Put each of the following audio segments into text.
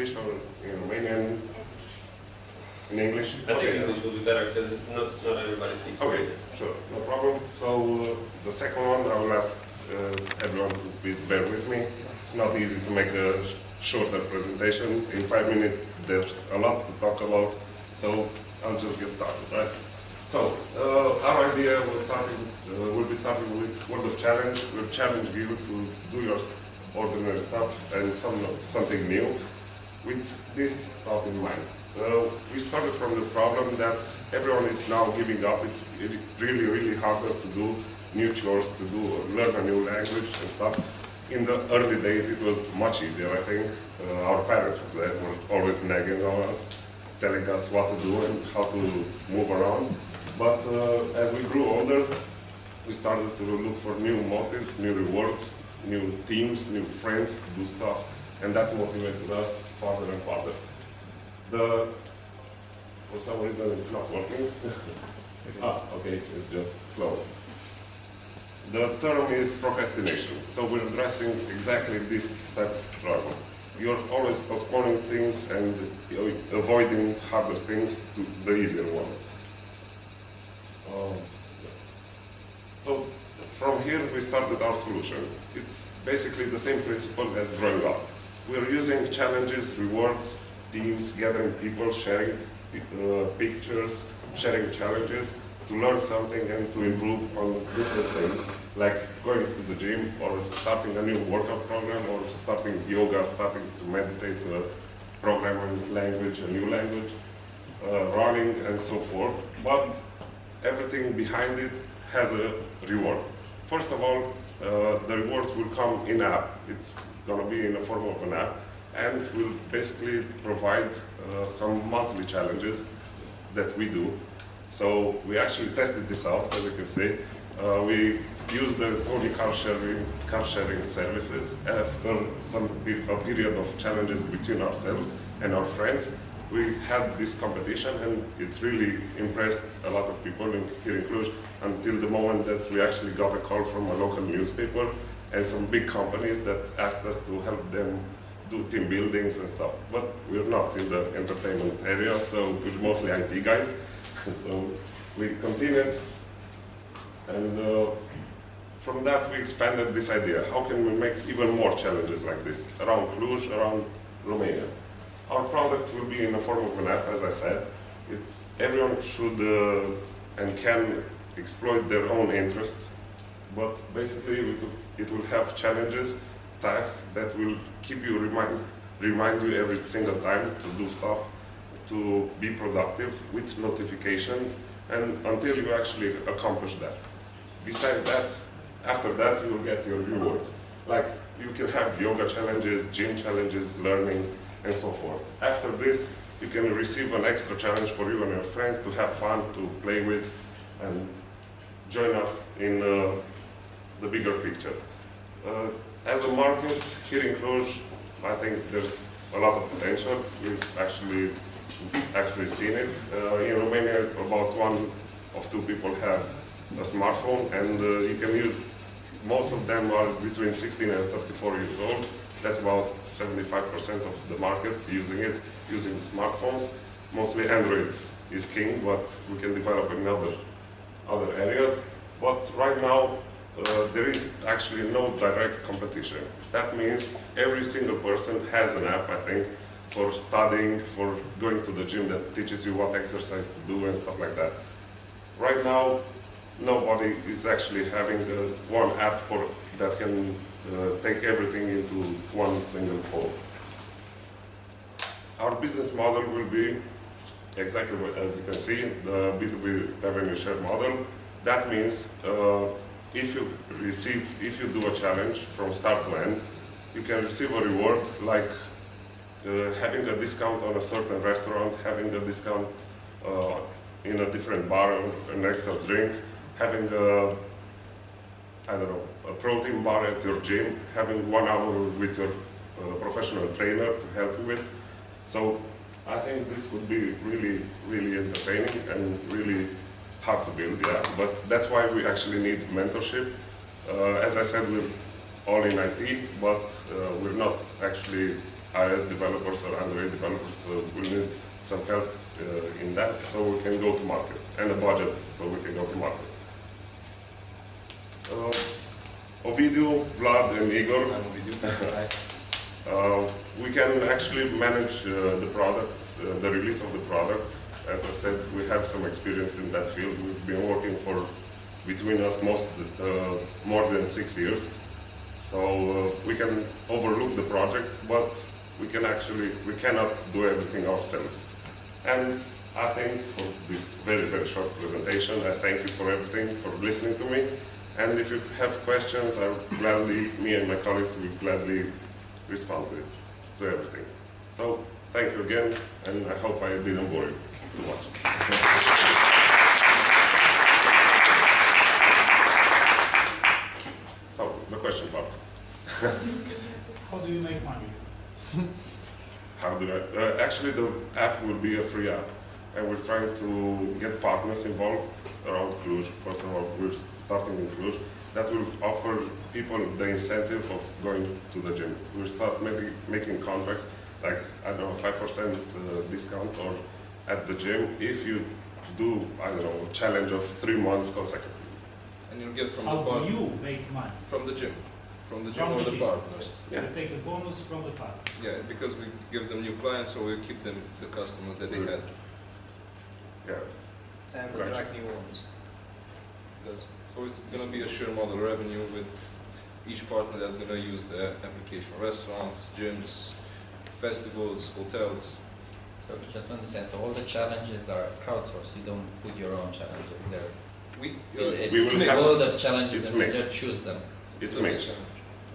English or in Romanian? In English? I think English will be better because not everybody speaks Okay, Romanian. sure, no problem. So the second one, I will ask everyone to please bear with me. It's not easy to make a shorter presentation. In 5 minutes, there's a lot to talk about, so I'll just get started, right? So, our idea will be starting with World of Challenge. We'll challenge you to do your ordinary stuff and something new with this thought in mind. We started from the problem that everyone is now giving up. It's really, really harder to do new chores, to learn a new language and stuff. In the early days, it was much easier, I think. Our parents were always nagging on us, telling us what to do and how to move around. But as we grew older, we started to look for new motives, new rewards, new teams, new friends to do stuff, and that motivated us farther and farther. For some reason it's not working. Okay, it's just slow. The term is procrastination. So we're addressing exactly this type of problem. You're always postponing things and avoiding harder things to the easier ones. So from here we started our solution. It's basically the same principle as growing up. We're using challenges, rewards, teams, gathering people, sharing pictures, sharing challenges to learn something and to improve on different things, like going to the gym or starting a new workout program or starting yoga, starting to meditate, program a language, a new language, running and so forth. But everything behind it has a reward. First of all, the rewards will come in-app. It's going to be in the form of an app, and will basically provide some monthly challenges that we do. So we actually tested this out, as you can see. We used the only car sharing services. After a period of challenges between ourselves and our friends, we had this competition, and it really impressed a lot of people here in Cluj, until the moment that we actually got a call from a local newspaper and some big companies that asked us to help them do team buildings and stuff. But we're not in the entertainment area, so we're mostly IT guys. So we continued, and from that we expanded this idea. How can we make even more challenges like this around Cluj, around Romania? Our product will be in the form of an app, as I said. Everyone should and can exploit their own interests, but basically it will have challenges, tasks that will keep you remind you every single time to do stuff, to be productive with notifications, and until you actually accomplish that. Besides that, after that you will get your rewards. Like you can have yoga challenges, gym challenges, learning, and so forth. After this, you can receive an extra challenge for you and your friends to have fun, to play with, and join us in the bigger picture. As a market here in Cluj, I think there's a lot of potential. We've actually seen it. In Romania, about 1 of 2 people have a smartphone, and you can use, most of them are between 16 and 34 years old. That's about 75% of the market using it, using smartphones. Mostly Android is king, but we can develop in other areas. But right now, there is actually no direct competition. That means every single person has an app, I think, for studying, for going to the gym that teaches you what exercise to do and stuff like that. Right now, nobody is actually having one app that can take everything into one single fold. Our business model will be exactly as you can see, the B2B revenue share model. That means if you do a challenge from start to end, you can receive a reward like having a discount on a certain restaurant, having a discount in a different bar, an extra drink, having a protein bar at your gym, having 1 hour with your professional trainer to help you with. So I think this would be really, really entertaining and really hard to build, yeah. But that's why we actually need mentorship. As I said, we're all in IT, but we're not actually iOS developers or Android developers will need some help in that, so we can go to market, and a budget so we can go to market. Ovidiu, Vlad, and Igor, we can actually manage the product, the release of the product. As I said, we have some experience in that field. We've been working for, between us, more than 6 years. So we can overlook the project, but we cannot do everything ourselves. And I think for this very, very short presentation, I thank you for everything, for listening to me. And if you have questions, me and my colleagues will gladly respond to everything. So thank you again, and I hope I didn't bore you too much. So the question part. How do you make money? How do I? Actually, the app will be a free app, and we're trying to get partners involved around Cluj. First of all, we're starting in Cluj. That will offer people the incentive of going to the gym. We'll start maybe making contracts, like, I don't know, 5% discount or at the gym if you do, I don't know, a challenge of 3 months consecutively. And you'll get from How the do partner. you make money? From the gym. From the gym From or the the gym. partners. Yeah. You take the bonus from the partner. Yeah, because we give them new clients, so we keep them the customers that they had. Yeah. And Correct. attract new ones. Because So it's going to be a share model revenue with each partner that's going to use the application. Restaurants, gyms, festivals, hotels. So just to understand, so all the challenges are crowdsourced. You don't put your own challenges there. We It's will a have- world of challenges it's and you mixed. just choose them. It's a mixed.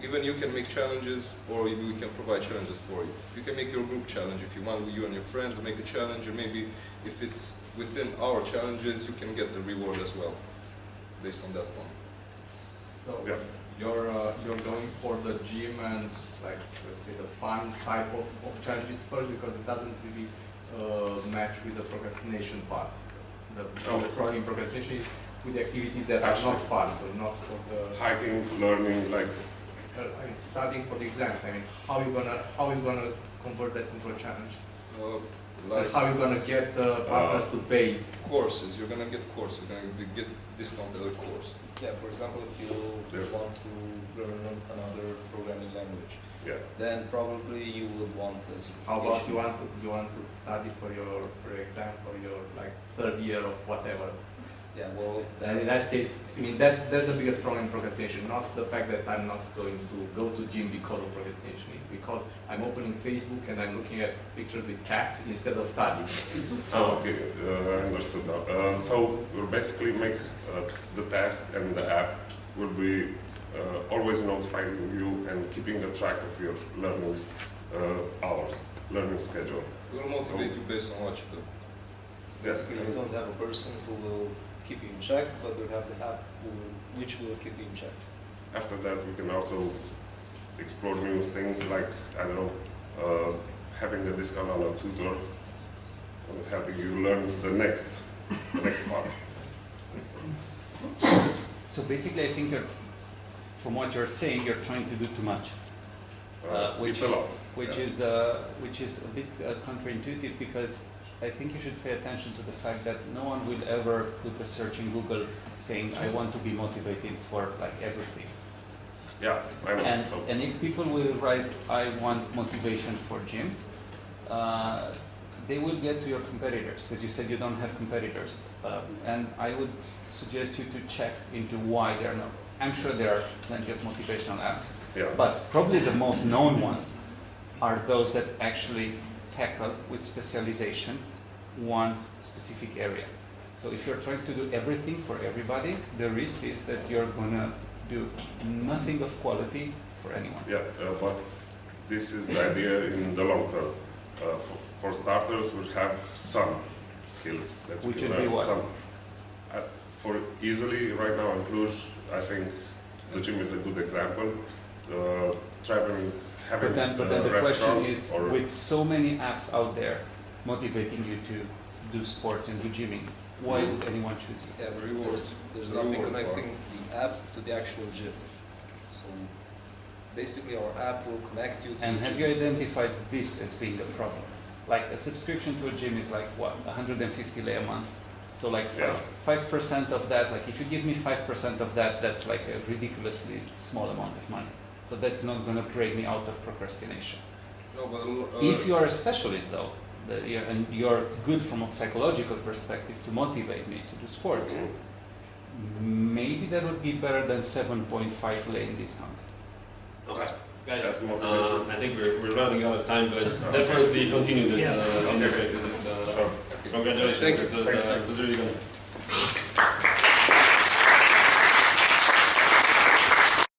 Even you can make challenges, or we can provide challenges for you. You can make your group challenge if you want. You and your friends make a challenge, or maybe if it's within our challenges, you can get the reward as well, based on that one. So Yeah. you're going for the gym and, like, let's say, the fun type of challenges first, because it doesn't really match with the procrastination part. The problem in procrastination is with the activities that are not fun, so not for the Hiking, learning, like, I mean, studying for the exams. I mean, how you gonna convert that into a challenge? Like And how you gonna get partners to pay? courses, you're going to get courses, you're going to get discounted a course. yeah, for example, if you Yes. want to learn another programming language, yeah. then probably you would want a certification. How about you want to study for your exam for your, like, 3rd year of whatever? Yeah, well, And in that case, I mean, that's the biggest problem in procrastination, not the fact that I'm not going to go to gym because of procrastination. It's because I'm opening Facebook and I'm looking at pictures with cats instead of studying. Oh, okay, I understood now. So we'll basically make the task and the app will be always notifying you and keeping a track of your learning hours, learning schedule. We'll motivate you based on what you do. So basically, you don't have a person who will keep you in check, but you have the app which will keep you in check. After that, we can also explore new things like, I don't know, having a discount on a tutor, helping you learn the next part. So basically, I think from what you're saying, you're trying to do too much, It's a lot. which is a bit counterintuitive, because I think you should pay attention to the fact that no one will ever put a search in Google saying, I want to be motivated for like everything. Yeah, I know. So And if people will write, I want motivation for gym, they will get to your competitors, because you said you don't have competitors. And I would suggest you to check into why they're not. I'm sure there are plenty of motivational apps, yeah, but probably the most known ones are those that actually tackle with specialization one specific area. So if you're trying to do everything for everybody, the risk is that you're gonna do nothing of quality for anyone. yeah. But this is the idea in the long term. For starters, we'll have some skills that we Which can would be learn. what? Some. For easily, right now in Cluj, I think the gym is a good example. Traveling, having But then the question restaurants is, or with so many apps out there motivating you to do sports and do gymming, why would anyone choose you? Yeah, but there's Reward. nothing connecting the app to the actual gym. So basically our app will connect you to And the have gym. you identified this as being a problem? Like a subscription to a gym is like what, 150 lei a month? So like Yeah. 5% of that, like if you give me 5% of that, that's like a ridiculously small amount of money. So that's not gonna break me out of procrastination. No, but If you are a specialist though, and you're good from a psychological perspective to motivate me to do sports, maybe that would be better than 7.5 lei in discount. Okay. That's Guys, motivation. I think we're running out of time, but definitely continue this Yeah. interface. This is, Sure. congratulations. Thank you. It was really good.